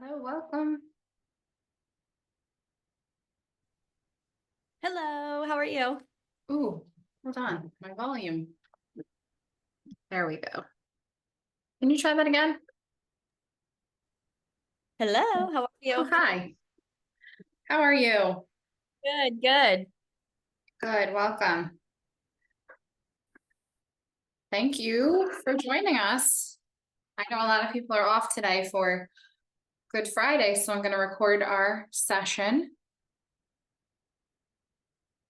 Hello, welcome. Hello, how are you? Ooh, hold on, my volume. There we go. Can you try that again? Hello, how are Oh, you? hi. How are you? Good, good. Good, welcome. Thank you for joining us. I know a lot of people are off today for Good Friday, so I'm going to record our session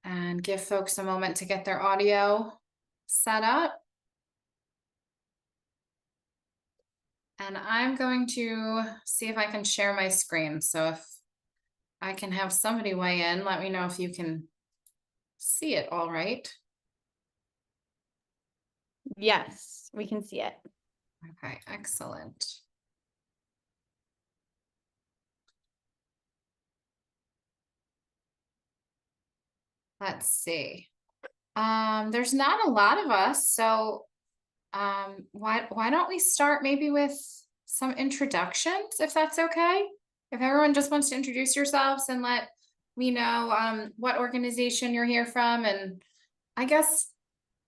and give folks a moment to get their audio set up. And I'm going to see if I can share my screen. So if I can have somebody weigh in, let me know if you can see it all right. Yes, we can see it. Okay, excellent. Let's see. There's not a lot of us, so why don't we start maybe with some introductions, if that's okay? If everyone just wants to introduce yourselves and let me know what organization you're here from, and I guess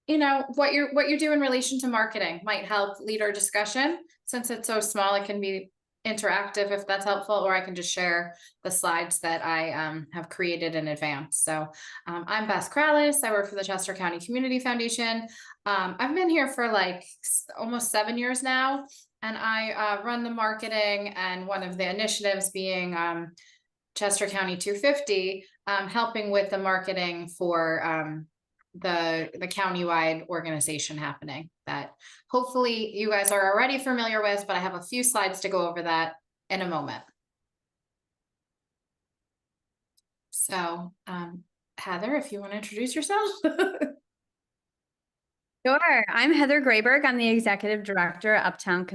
what you do in relation to marketing might help lead our discussion. Since it's so small, it can be interactive if that's helpful, or I can just share the slides that I have created in advance. So I'm Beth Krallis. I work for the Chester County Community Foundation. I've been here for like almost 7 years now, and I run the marketing, and one of the initiatives being Chester County 250, helping with the marketing for the countywide organization happening that hopefully you guys are already familiar with, but I have a few slides to go over that in a moment. So Heather, if you want to introduce yourself. Sure. I'm Heather Grayberg. I'm the executive director at Uptown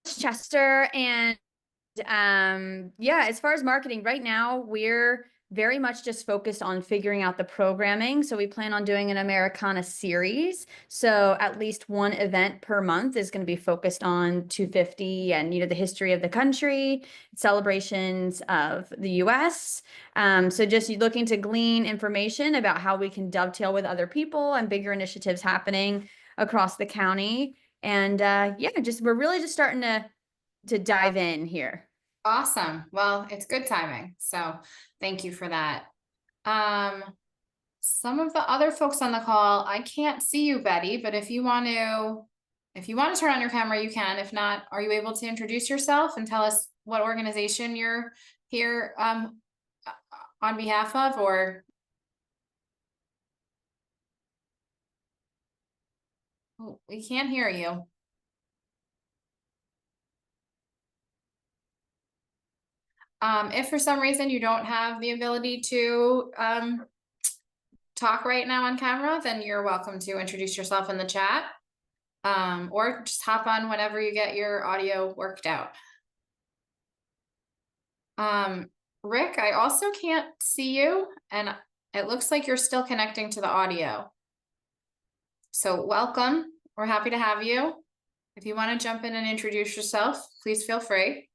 Chester. And yeah, as far as marketing, right now we're very much just focused on figuring out the programming. So we plan on doing an Americana series. So at least one event per month is going to be focused on 250 and, the history of the country, celebrations of the US. So just looking to glean information about how we can dovetail with other people and bigger initiatives happening across the county. And yeah, we're really just starting to dive in here. Awesome. Well, it's good timing. So thank you for that. Some of the other folks on the call, I can't see you, Betty, but if you want to turn on your camera, you can. If not, are you able to introduce yourself and tell us what organization you're here on behalf of, or oh, we can't hear you. If for some reason you don't have the ability to talk right now on camera, then you're welcome to introduce yourself in the chat, or just hop on whenever you get your audio worked out. Rick, I also can't see you, and it looks like you're still connecting to the audio. So welcome. We're happy to have you. If you want to jump in and introduce yourself, please feel free.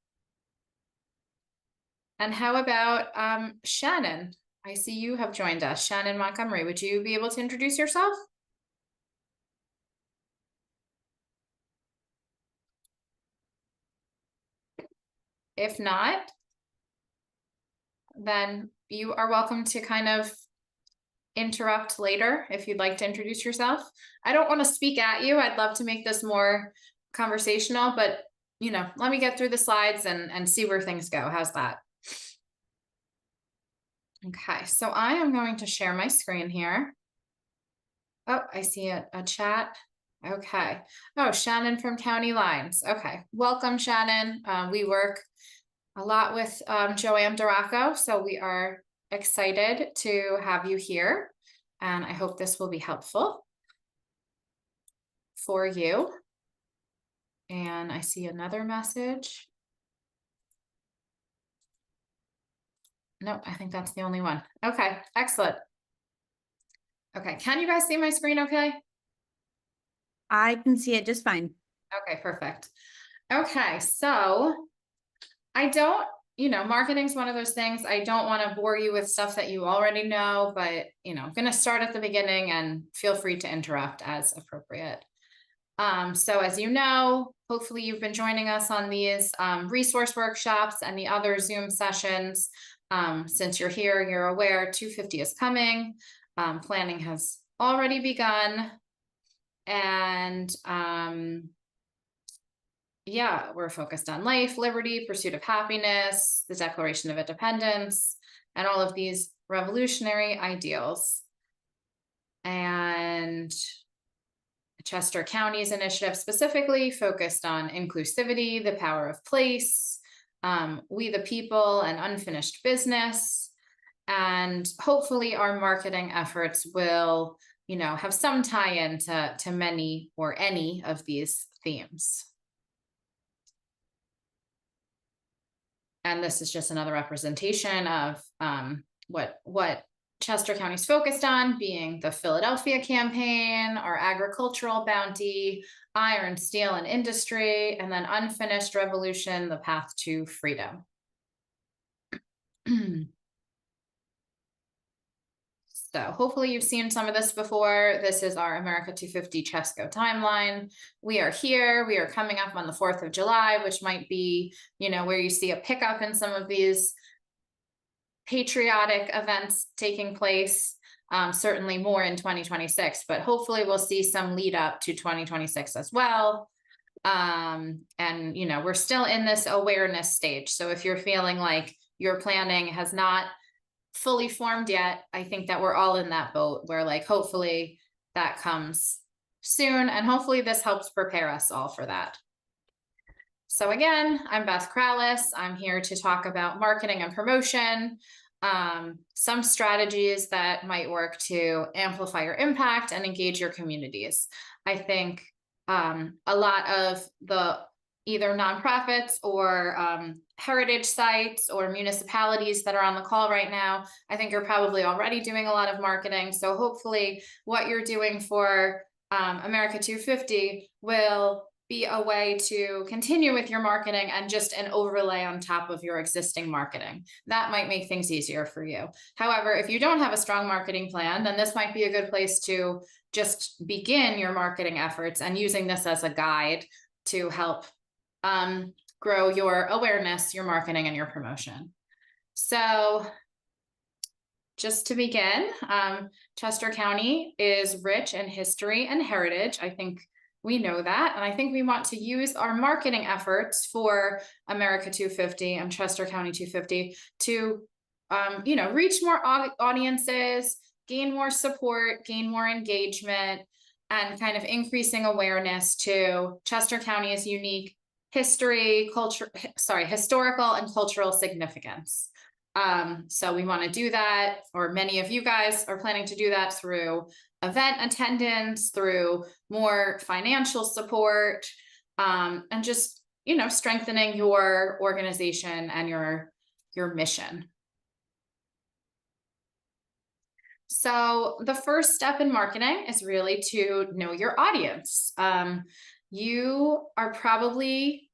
And how about Shannon? I see you have joined us. Shannon Montgomery, would you be able to introduce yourself? If not, then you are welcome to kind of interrupt later if you'd like to introduce yourself. I don't want to speak at you. I'd love to make this more conversational, but let me get through the slides and see where things go. How's that? Okay, so I am going to share my screen here. Oh, I see a chat. Okay. Oh, Shannon from County Lines. Okay. Welcome, Shannon. We work a lot with Joanne Duraco, so we are excited to have you here. And I hope this will be helpful for you. And I see another message. Nope, I think that's the only one. Okay, excellent. Okay, can you guys see my screen okay? I can see it just fine. Okay, perfect. Okay, so I don't, marketing's one of those things. I don't want to bore you with stuff that you already know, but, I'm going to start at the beginning and feel free to interrupt as appropriate. So as you know, hopefully you've been joining us on these resource workshops and the other Zoom sessions. Since you're here, you're aware 250 is coming. Planning has already begun. And yeah, we're focused on life, liberty, pursuit of happiness, the Declaration of Independence, and all of these revolutionary ideals. And Chester County's initiative specifically focused on inclusivity, the power of place, we the people, and unfinished business. And hopefully our marketing efforts will, have some tie-in to many or any of these themes. And this is just another representation of what Chester County's focused on, being the Philadelphia campaign, our agricultural bounty, iron, steel, and industry, and then unfinished revolution, the path to freedom. So hopefully you've seen some of this before. This is our America 250 Chesco timeline. We are here. We are coming up on the 4th of July, which might be, where you see a pickup in some of these patriotic events taking place, certainly more in 2026, but hopefully we'll see some lead up to 2026 as well. And, we're still in this awareness stage. So if you're feeling like your planning has not fully formed yet, I think that we're all in that boat where hopefully that comes soon. And hopefully this helps prepare us all for that. So again, I'm Beth Krallis. I'm here to talk about marketing and promotion, some strategies that might work to amplify your impact and engage your communities. I think a lot of the either nonprofits or heritage sites or municipalities that are on the call right now, I think you're probably already doing a lot of marketing. So hopefully what you're doing for America 250 will be a way to continue with your marketing and just an overlay on top of your existing marketing. That might make things easier for you. However, if you don't have a strong marketing plan, then this might be a good place to just begin your marketing efforts and using this as a guide to help grow your awareness, your marketing, and your promotion. So just to begin, Chester County is rich in history and heritage. I think we know that. And I think we want to use our marketing efforts for America 250 and Chester County 250 to, reach more audiences, gain more support, gain more engagement, and kind of increasing awareness to Chester County's unique historical and cultural significance. So we want to do that, or many of you guys are planning to do that through event attendance, through more financial support, and just, strengthening your organization and your mission. So the first step in marketing is really to know your audience. You are probably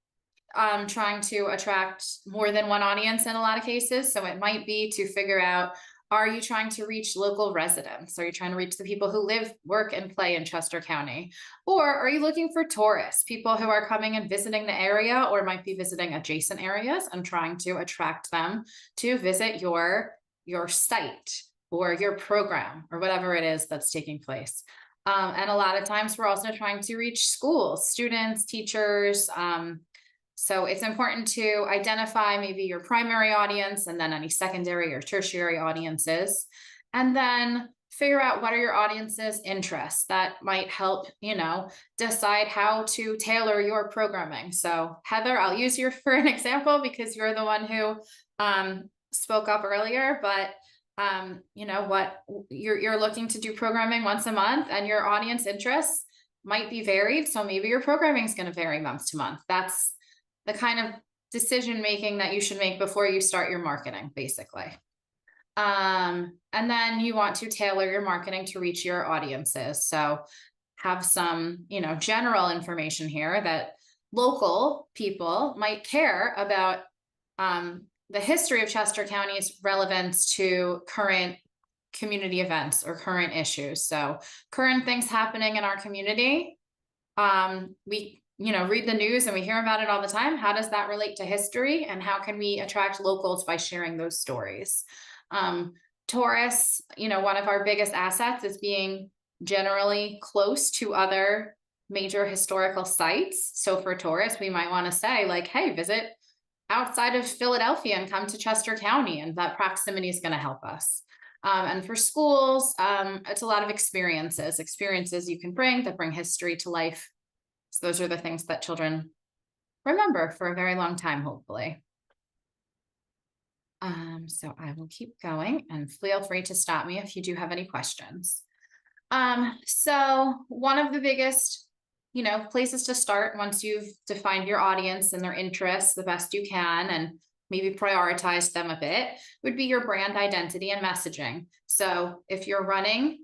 trying to attract more than one audience in a lot of cases. So it might be to figure out, are you trying to reach local residents? Are you trying to reach the people who live, work, and play in Chester County? Or are you looking for tourists, people who are coming and visiting the area or might be visiting adjacent areas and trying to attract them to visit your site or your program or whatever it is that's taking place? And a lot of times we're also trying to reach schools, students, teachers. So it's important to identify maybe your primary audience and then any secondary or tertiary audiences, and then figure out what are your audience's interests. That might help, decide how to tailor your programming. So Heather, I'll use you for an example because you're the one who spoke up earlier, but what you're looking to do programming once a month and your audience interests might be varied. So maybe your programming is going to vary month to month. That's the kind of decision making that you should make before you start your marketing, basically. And then you want to tailor your marketing to reach your audiences. So have some, general information here that local people might care about the history of Chester County's relevance to current community events or current issues. So current things happening in our community. We, read the news and we hear about it all the time. How does that relate to history, and how can we attract locals by sharing those stories? Tourists, one of our biggest assets is being generally close to other major historical sites. So for tourists, we might want to say like, hey, visit outside of Philadelphia and come to Chester County, and that proximity is going to help us. And for schools, it's a lot of experiences you can bring that bring history to life. So those are the things that children remember for a very long time, hopefully. So I will keep going, and feel free to stop me if you do have any questions. So one of the biggest, places to start once you've defined your audience and their interests the best you can, and maybe prioritize them a bit, would be your brand identity and messaging. So if you're running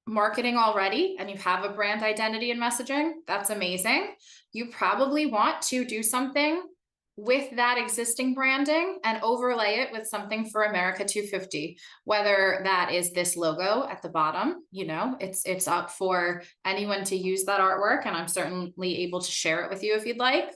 marketing already and you have a brand identity and messaging, that's amazing. You probably want to do something with that existing branding and overlay it with something for America 250, whether that is this logo at the bottom. It's up for anyone to use that artwork, and I'm certainly able to share it with you if you'd like,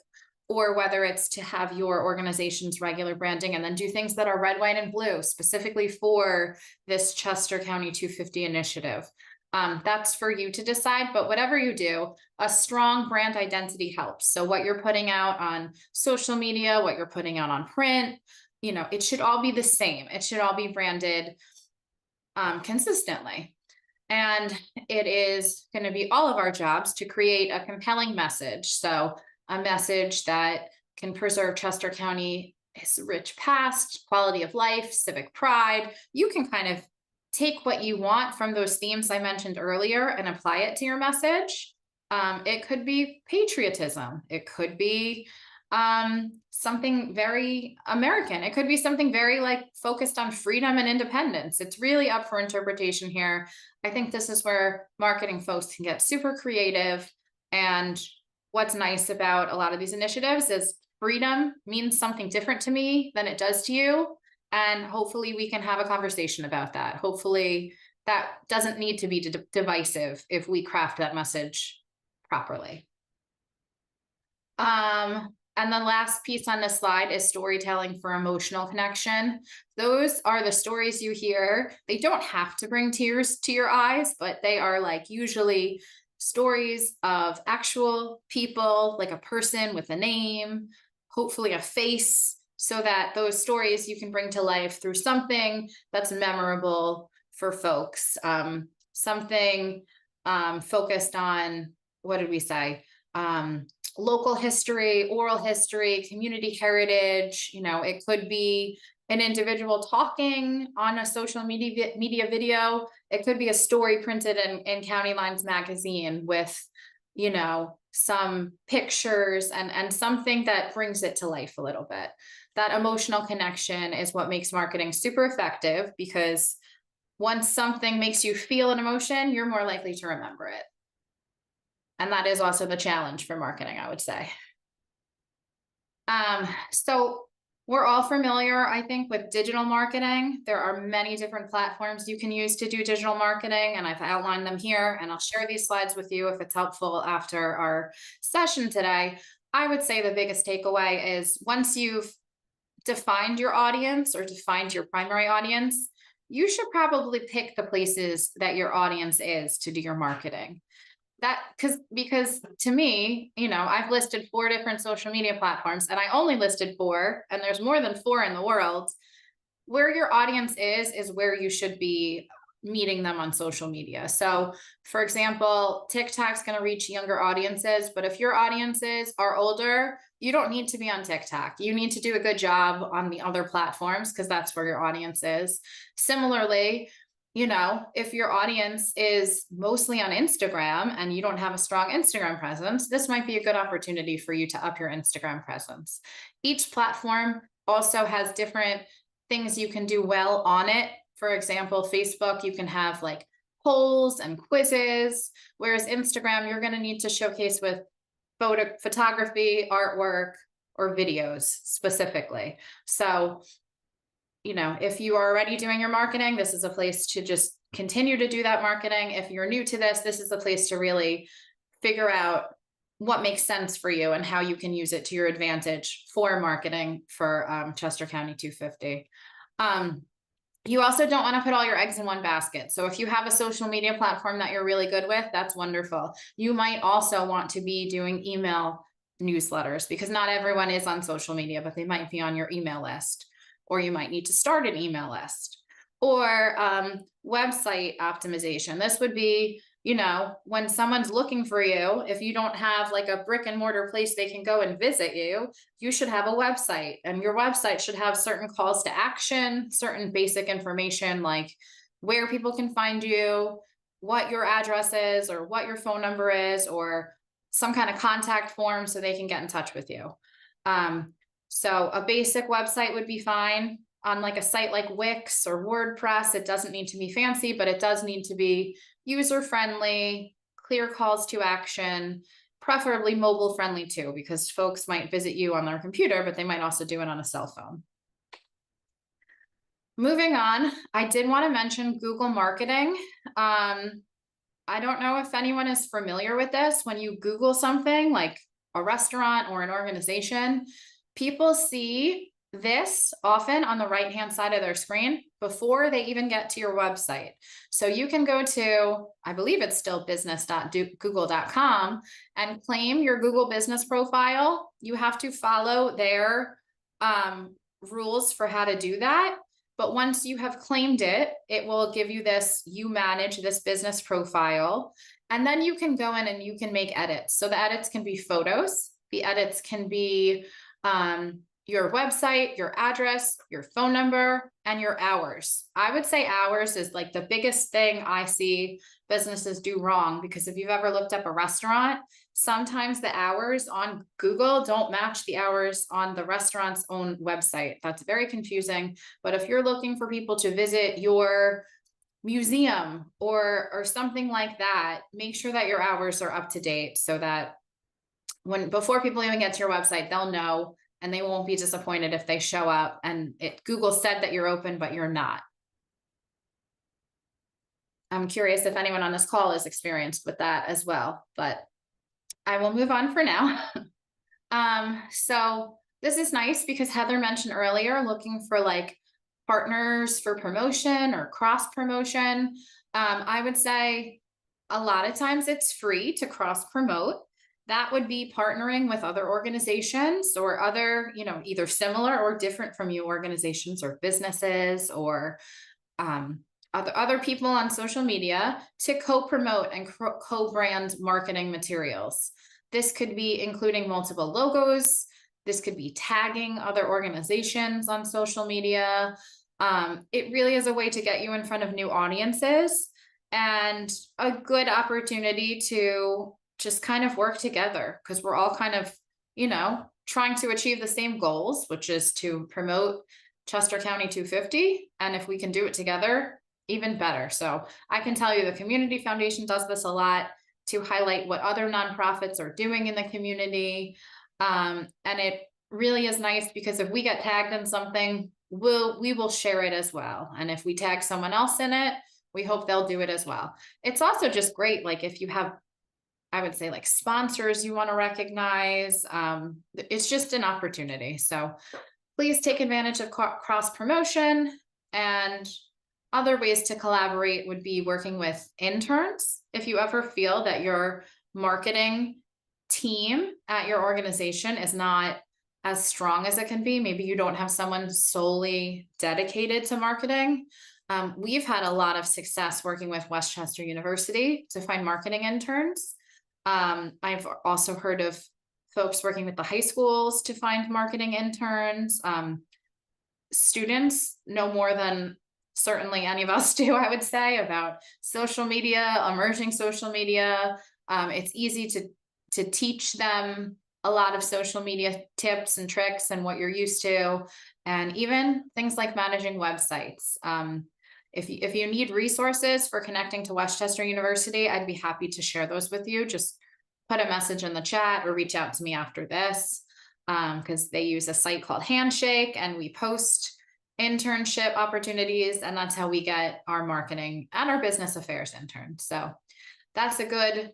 or whether it's to have your organization's regular branding and then do things that are red, white, and blue specifically for this Chester County 250 initiative. That's for you to decide, but whatever you do, a strong brand identity helps. So what you're putting out on social media, what you're putting out on print, it should all be the same. It should all be branded consistently. And it is going to be all of our jobs to create a compelling message. So a message that can preserve Chester County's rich past, quality of life, civic pride. You can kind of take what you want from those themes I mentioned earlier and apply it to your message. It could be patriotism. It could be something very American. It could be something very focused on freedom and independence. It's really up for interpretation here. I think this is where marketing folks can get super creative. And what's nice about a lot of these initiatives is freedom means something different to me than it does to you. And hopefully we can have a conversation about that. Hopefully that doesn't need to be divisive if we craft that message properly. And the last piece on this slide is storytelling for emotional connection. Those are the stories you hear. They don't have to bring tears to your eyes, but they are usually stories of actual people, like a person with a name, hopefully a face, so that those stories you can bring to life through something that's memorable for folks. Something focused on, what did we say? Local history, oral history, community heritage. It could be an individual talking on a social media video. It could be a story printed in County Lines magazine with, some pictures and something that brings it to life a little bit. That emotional connection is what makes marketing super effective, because once something makes you feel an emotion, you're more likely to remember it. And that is also the challenge for marketing, I would say. So we're all familiar, I think, with digital marketing. There are many different platforms you can use to do digital marketing, and I've outlined them here, and I'll share these slides with you if it's helpful after our session today. I would say the biggest takeaway is once you've defined your audience or defined your primary audience, you should probably pick the places that your audience is to do your marketing. Because to me, I've listed 4 different social media platforms, and I only listed 4, and there's more than 4 in the world. Where your audience is where you should be meeting them on social media. So for example, TikTok's going to reach younger audiences, but if your audiences are older, you don't need to be on TikTok. You need to do a good job on the other platforms, because that's where your audience is. Similarly, if your audience is mostly on Instagram and you don't have a strong Instagram presence, this might be a good opportunity for you to up your Instagram presence. Each platform also has different things you can do well on it. For example, Facebook, you can have polls and quizzes, whereas Instagram, you're going to need to showcase with photography, artwork, or videos specifically. So, you know, if you are already doing your marketing, this is a place to just continue to do that marketing. If you're new to this, this is the place to really figure out what makes sense for you and how you can use it to your advantage for marketing for Chester County 250. You also don't want to put all your eggs in one basket. So if you have a social media platform that you're really good with, that's wonderful. You might also want to be doing email newsletters, because not everyone is on social media, but they might be on your email list, or you might need to start an email list, or website optimization. This would be, you know, when someone's looking for you, if you don't have like a brick and mortar place they can go and visit you, you should have a website, and your website should have certain calls to action, certain basic information like where people can find you, what your address is, or what your phone number is, or some kind of contact form so they can get in touch with you. So a basic website would be fine. On like a site like Wix or WordPress, it doesn't need to be fancy, but it does need to be user-friendly, clear calls to action, preferably mobile-friendly too, because folks might visit you on their computer, but they might also do it on a cell phone. Moving on, I did want to mention Google marketing. I don't know if anyone is familiar with this. When you Google something like a restaurant or an organization, people see this often on the right-hand side of their screen before they even get to your website. So you can go to, I believe it's still business.google.com, and claim your Google business profile. You have to follow their rules for how to do that. But once you have claimed it, it will give you this, you manage this business profile, and then you can go in and you can make edits. So the edits can be photos, the edits can be your website, your address, your phone number, and your hours. I would say hours is like the biggest thing I see businesses do wrong, because if you've ever looked up a restaurant, sometimes the hours on Google don't match the hours on the restaurant's own website. That's very confusing. But if you're looking for people to visit your museum or something like that, make sure that your hours are up to date, so that before people even get to your website, they'll know, and they won't be disappointed if they show up and Google said that you're open, but you're not. I'm curious if anyone on this call is experienced with that as well, but I will move on for now. So this is nice because Heather mentioned earlier, looking for like partners for promotion or cross promotion. I would say a lot of times it's free to cross promote. That would be partnering with other organizations or other, you know, either similar or different from you organizations or businesses, or other people on social media to co-promote and co-brand marketing materials. This could be including multiple logos. This could be tagging other organizations on social media. It really is a way to get you in front of new audiences, and a good opportunity to just kind of work together, because we're all kind of, you know, trying to achieve the same goals, which is to promote Chester County 250. And if we can do it together, even better. So I can tell you the Community Foundation does this a lot to highlight what other nonprofits are doing in the community. And it really is nice because if we get tagged in something, we will share it as well. And if we tag someone else in it, we hope they'll do it as well. It's also just great, like if you have, I would say, like sponsors you want to recognize, it's just an opportunity. So please take advantage of cross promotion. And other ways to collaborate would be working with interns. If you ever feel that your marketing team at your organization is not as strong as it can be, maybe you don't have someone solely dedicated to marketing. We've had a lot of success working with Westchester University to find marketing interns. I've also heard of folks working with the high schools to find marketing interns. Students know more than certainly any of us do, I would say, about social media, emerging social media. It's easy to teach them a lot of social media tips and tricks and what you're used to, and even things like managing websites. If you need resources for connecting to Westchester University, I'd be happy to share those with you. Just put a message in the chat or reach out to me after this. because they use a site called Handshake, and we post internship opportunities, and that's how we get our marketing and our business affairs interns. So that's a good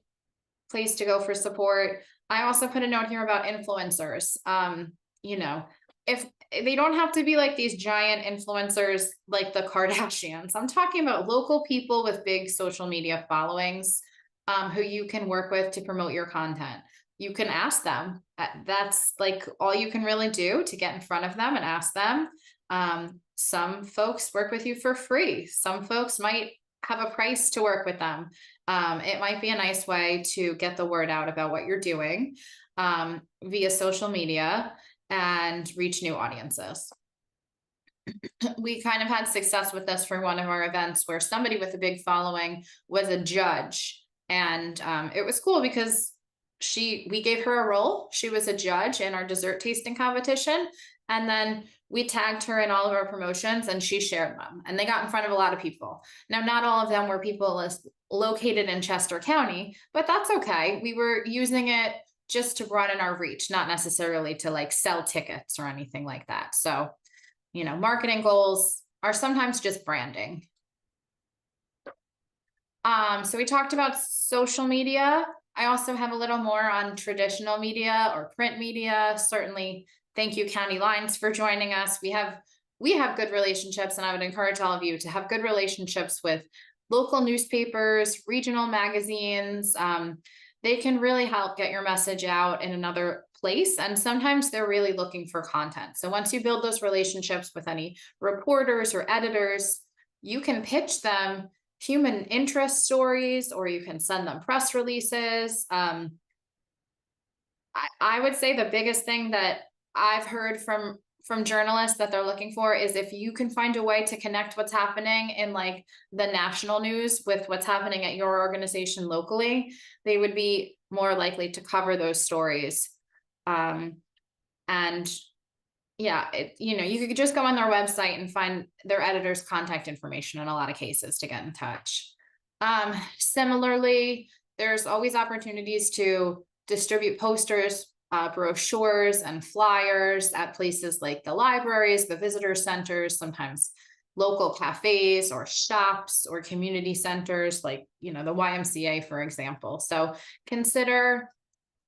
place to go for support. I also put a note here about influencers. If they don't have to be like these giant influencers like the Kardashians. I'm talking about local people with big social media followings, who you can work with to promote your content. You can ask them. That's like all you can really do, to get in front of them and ask them. Some folks work with you for free. Some folks might have a price to work with them. It might be a nice way to get the word out about what you're doing, via social media, and reach new audiences. We kind of had success with this for one of our events, where somebody with a big following was a judge, and it was cool because we gave her a role. She was a judge in our dessert tasting competition, and then we tagged her in all of our promotions, and she shared them, and they got in front of a lot of people. Now, not all of them were people located in Chester County, but that's okay. We were using it just to broaden our reach, not necessarily to like sell tickets or anything like that. So, marketing goals are sometimes just branding. So we talked about social media. I also have a little more on traditional media or print media. Certainly, thank you, County Lines, for joining us. We have good relationships, and I would encourage all of you to have good relationships with local newspapers, regional magazines. They can really help get your message out in another place. And sometimes they're really looking for content. So once you build those relationships with any reporters or editors, you can pitch them human interest stories, or you can send them press releases. I would say the biggest thing that I've heard from journalists that they're looking for is if you can find a way to connect what's happening in like the national news with what's happening at your organization locally, they would be more likely to cover those stories. And yeah, you could just go on their website and find their editor's contact information in a lot of cases to get in touch. Similarly, there's always opportunities to distribute posters, brochures, and flyers at places like the libraries, the visitor centers, sometimes local cafes or shops or community centers, like, the YMCA, for example. So consider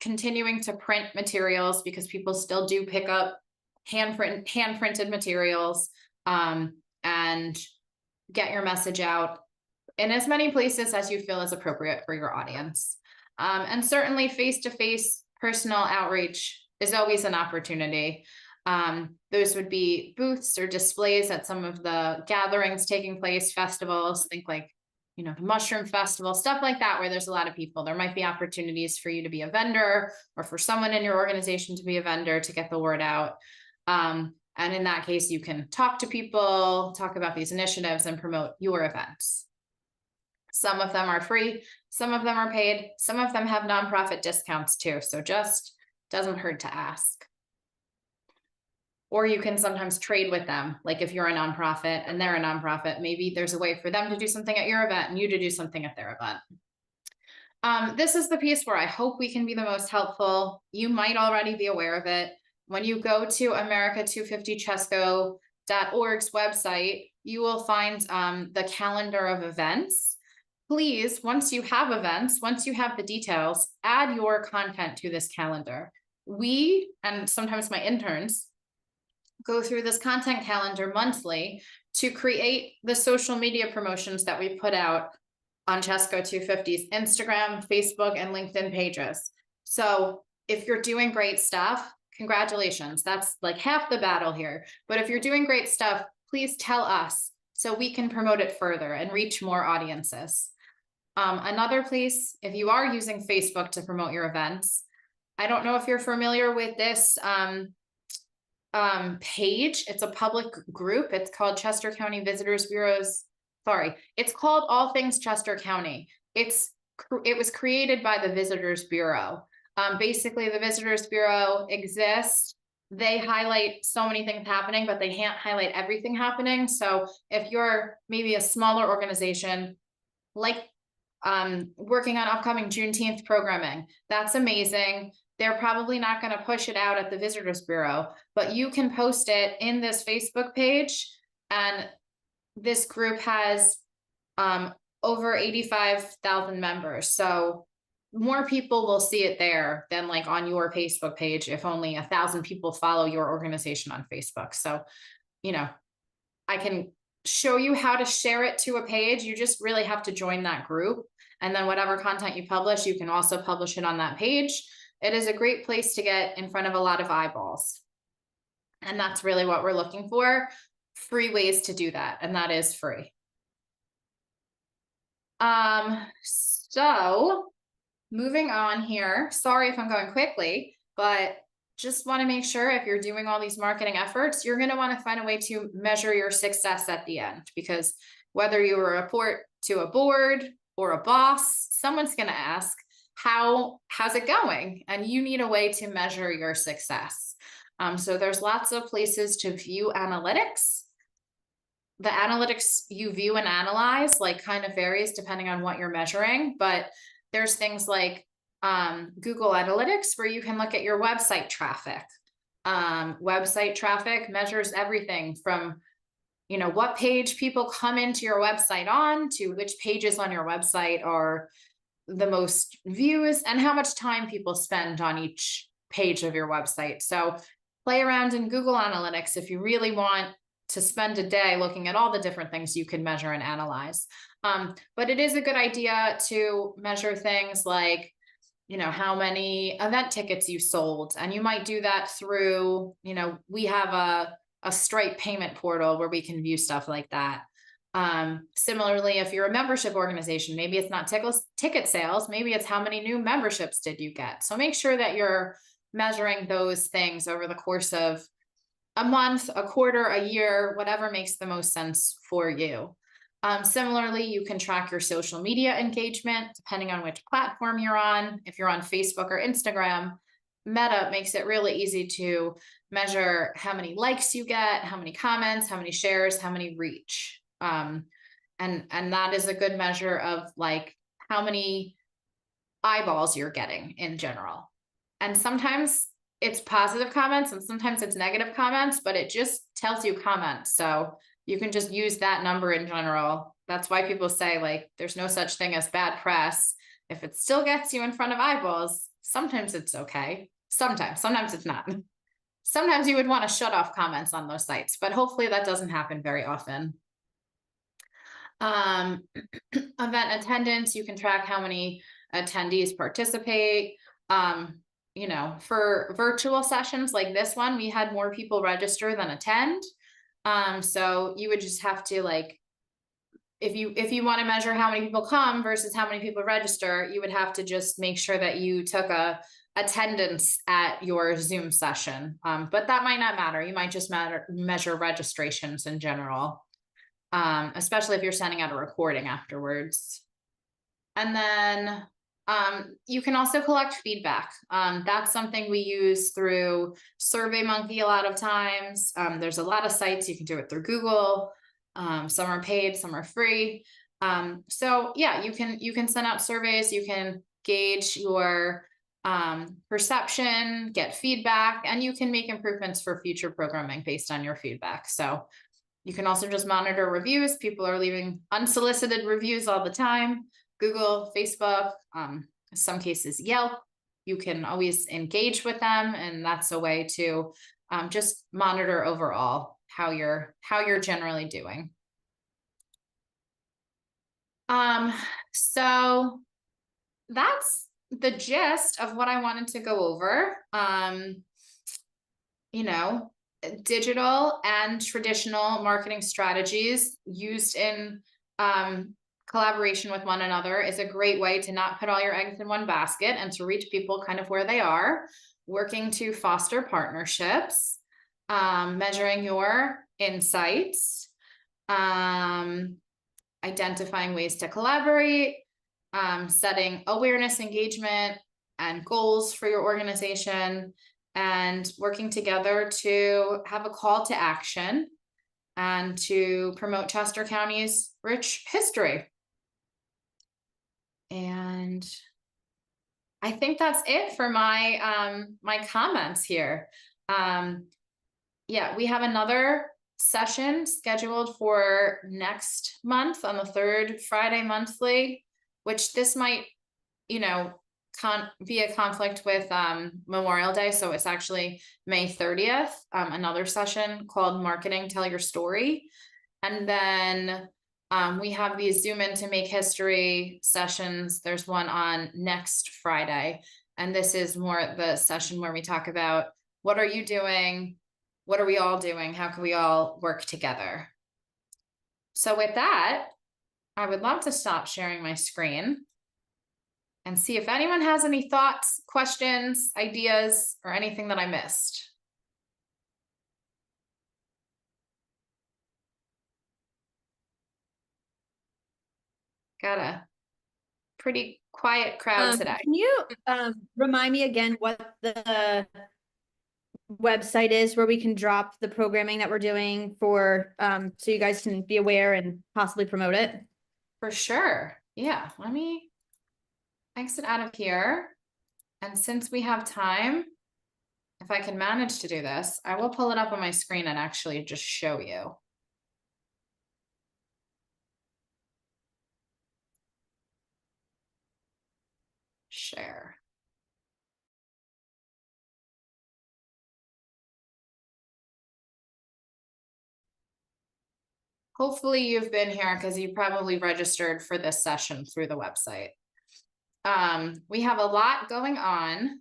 continuing to print materials, because people still do pick up hand printed materials, and get your message out in as many places as you feel is appropriate for your audience. And certainly face-to-face personal outreach is always an opportunity. Those would be booths or displays at some of the gatherings taking place, festivals, think like, the Mushroom Festival, stuff like that, where there's a lot of people. There might be opportunities for you to be a vendor, or for someone in your organization to be a vendor, to get the word out. And in that case, you can talk to people, talk about these initiatives, and promote your events. Some of them are free, some of them are paid, some of them have nonprofit discounts too. So just doesn't hurt to ask. Or you can sometimes trade with them. Like if you're a nonprofit and they're a nonprofit, maybe there's a way for them to do something at your event and you to do something at their event. This is the piece where I hope we can be the most helpful. You might already be aware of it. When you go to America250chesco.org's website, you will find the calendar of events. Please, once you have events, once you have the details, add your content to this calendar. We, and sometimes my interns, go through this content calendar monthly to create the social media promotions that we put out on Chesco 250's Instagram, Facebook, and LinkedIn pages. So if you're doing great stuff, congratulations. That's like half the battle here. But if you're doing great stuff, please tell us so we can promote it further and reach more audiences. Another place, if you are using Facebook to promote your events, I don't know if you're familiar with this page. It's a public group. It's called Chester County Visitors Bureau's. Sorry, it's called All Things Chester County. It was created by the Visitors Bureau. Basically, the Visitors Bureau exists. They highlight so many things happening, but they can't highlight everything happening. So if you're maybe a smaller organization, like working on upcoming Juneteenth programming, that's amazing. they're probably not going to push it out at the Visitors Bureau, but you can post it in this Facebook page. And this group has over 85,000 members. So more people will see it there than like on your Facebook page if only 1,000 people follow your organization on Facebook. So, you know, I can show you how to share it to a page. You just really have to join that group. And then whatever content you publish, you can also publish it on that page. It is a great place to get in front of a lot of eyeballs. And that's really what we're looking for. Free ways to do that. And that is free. So moving on here, sorry if I'm going quickly, but just want to make sure if you're doing all these marketing efforts, you're going to want to find a way to measure your success at the end, because whether you report to a board or a boss, someone's going to ask, how's it going? And you need a way to measure your success. So there's lots of places to view analytics. The analytics you view and analyze like kind of varies depending on what you're measuring, but there's things like Google Analytics where you can look at your website traffic. Website traffic measures everything from, you know, what page people come into your website on to which pages on your website are the most views and how much time people spend on each page of your website. So play around in Google Analytics if you really want to spend a day looking at all the different things you can measure and analyze. But it is a good idea to measure things like, you know, how many event tickets you sold. And you might do that through, you know, we have a Stripe payment portal where we can view stuff like that. Similarly, if you're a membership organization, maybe it's not ticket sales, maybe it's how many new memberships did you get. So make sure that you're measuring those things over the course of a month, a quarter, a year, whatever makes the most sense for you. Similarly, you can track your social media engagement depending on which platform you're on. If you're on Facebook or Instagram, Meta makes it really easy to measure how many likes you get, how many comments, how many shares, how many reach. And that is a good measure of like how many eyeballs you're getting in general. And sometimes it's positive comments and sometimes it's negative comments, but it just tells you comments. So you can just use that number in general. That's why people say like, there's no such thing as bad press. If it still gets you in front of eyeballs, sometimes it's okay. Sometimes it's not. Sometimes you would want to shut off comments on those sites, but hopefully that doesn't happen very often. Event attendance, you can track how many attendees participate. You know, for virtual sessions like this one, we had more people register than attend. So you would just have to like, if you want to measure how many people come versus how many people register, you would have to just make sure that you took a attendance at your Zoom session. But that might not matter. You might just measure registrations in general, especially if you're sending out a recording afterwards. And then you can also collect feedback. That's something we use through SurveyMonkey a lot of times. There's a lot of sites you can do it through Google. Some are paid, some are free. So yeah, you can send out surveys, you can gauge your perception, get feedback, and you can make improvements for future programming based on your feedback. So you can also just monitor reviews. People are leaving unsolicited reviews all the time. Google, Facebook, some cases Yelp. You can always engage with them, and that's a way to just monitor overall how you're generally doing. So that's the gist of what I wanted to go over. You know, digital and traditional marketing strategies used in collaboration with one another is a great way to not put all your eggs in one basket and to reach people kind of where they are, working to foster partnerships, measuring your insights, identifying ways to collaborate, setting awareness, engagement, and goals for your organization, and working together to have a call to action and to promote Chester County's rich history. And I think that's it for my, my comments here. Yeah, we have another session scheduled for next month on the third Friday monthly, which this might, you know, be a conflict with Memorial Day. So it's actually May 30th, another session called Marketing Tell Your Story. And then we have these Zoom in to make history sessions. There's one on next Friday. And this is more the session where we talk about what are you doing? What are we all doing? How can we all work together? So with that, I would love to stop sharing my screen and see if anyone has any thoughts, questions, ideas, or anything that I missed. Got a pretty quiet crowd today. Can you remind me again what the website is where we can drop the programming that we're doing for so you guys can be aware and possibly promote it? For sure. Yeah, let me exit out of here. And since we have time, if I can manage to do this, I will pull it up on my screen and actually just show you. Share. Hopefully you've been here because you probably registered for this session through the website. We have a lot going on,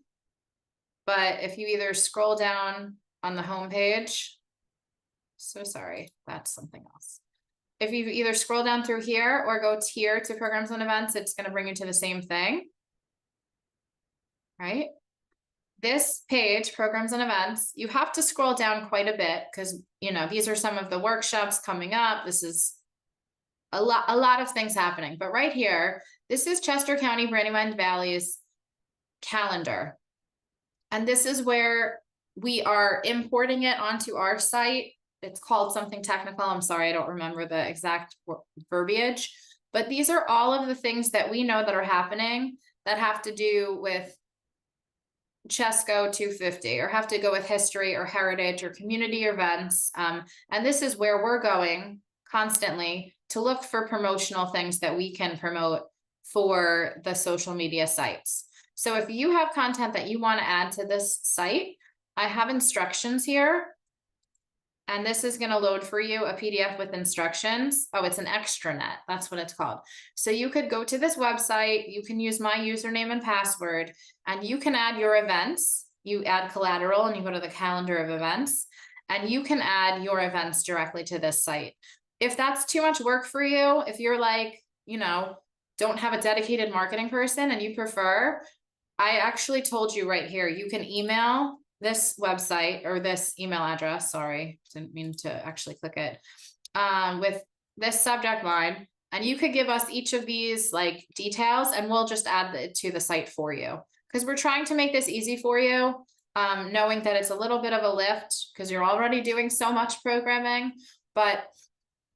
but if you either scroll down on the homepage, so sorry, that's something else. If you either scroll down through here or go here to programs and events, it's going to bring you to the same thing, right? This page, programs and events, you have to scroll down quite a bit because, you know, these are some of the workshops coming up. This is a lot of things happening, but right here, this is Chester County Brandywine Valley's calendar. And this is where we are importing it onto our site. It's called something technical. I'm sorry, I don't remember the exact verbiage, but these are all of the things that we know that are happening that have to do with Chesco 250 or have to go with history or heritage or community events. And this is where we're going constantly to look for promotional things that we can promote for the social media sites. So if you have content that you want to add to this site, I have instructions here. And this is going to load for you a PDF with instructions. Oh, it's an extranet. That's what it's called. So you could go to this website. You can use my username and password, and you can add your events. You add collateral and you go to the calendar of events, and you can add your events directly to this site. If that's too much work for you, if you're like, you know, don't have a dedicated marketing person and you prefer, I actually told you right here, you can email this website or this email address, sorry, didn't mean to actually click it, with this subject line, and you could give us each of these like details and we'll just add it to the site for you. Because we're trying to make this easy for you, knowing that it's a little bit of a lift because you're already doing so much programming, but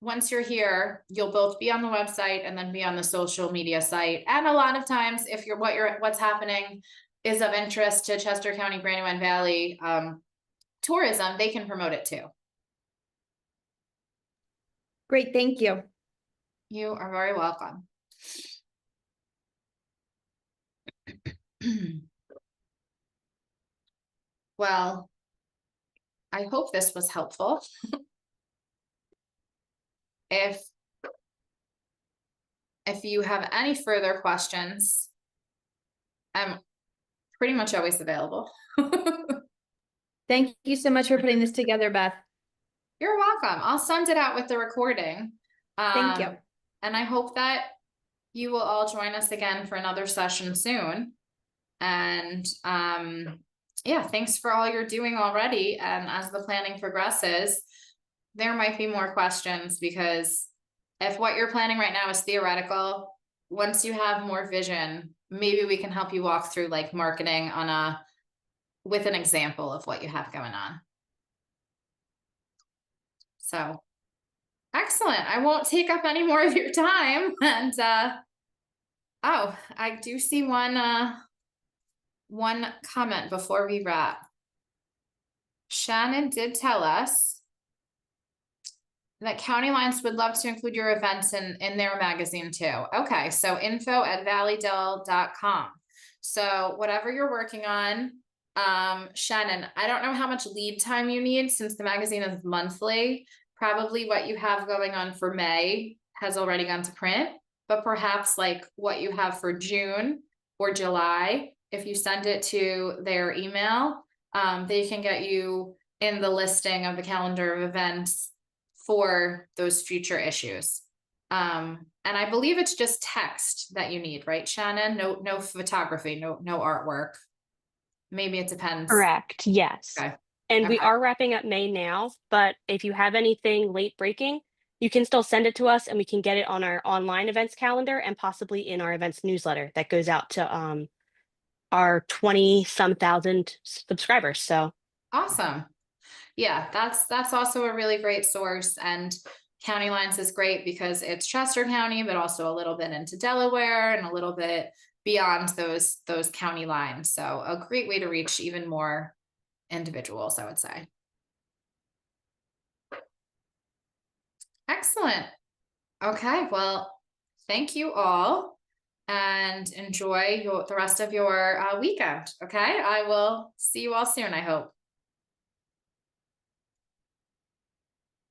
once you're here, you'll both be on the website and then be on the social media site. And a lot of times, if what's happening is of interest to Chester County, Brandywine Valley tourism, they can promote it too. Great, thank you. You are very welcome. Well, I hope this was helpful. If you have any further questions, I'm pretty much always available. Thank you so much for putting this together, Beth. You're welcome. I'll send it out with the recording. Thank you. And I hope that you will all join us again for another session soon. And yeah, thanks for all you're doing already. And as the planning progresses, there might be more questions, because if what you're planning right now is theoretical, once you have more vision, maybe we can help you walk through like marketing with an example of what you have going on. So excellent. I won't take up any more of your time. And oh, I do see one one comment before we wrap. Shannon did tell us that County Lines would love to include your events in their magazine too. Okay, so info@valleydale.com. So whatever you're working on, Shannon, I don't know how much lead time you need since the magazine is monthly. Probably what you have going on for May has already gone to print, but perhaps like what you have for June or July, if you send it to their email, they can get you in the listing of the calendar of events for those future issues. And I believe it's just text that you need, right, Shannon? No photography, no artwork. Maybe it depends. Correct. Yes. Okay. And we Okay. are wrapping up May now, but if you have anything late breaking, you can still send it to us and we can get it on our online events calendar and possibly in our events newsletter that goes out to our 20-some thousand subscribers. So Awesome. Yeah, that's also a really great source. And County Lines is great because it's Chester County, but also a little bit into Delaware and a little bit beyond those county lines. So a great way to reach even more individuals, I would say. Excellent. Okay, well, thank you all and enjoy the rest of your weekend. Okay, I will see you all soon, I hope.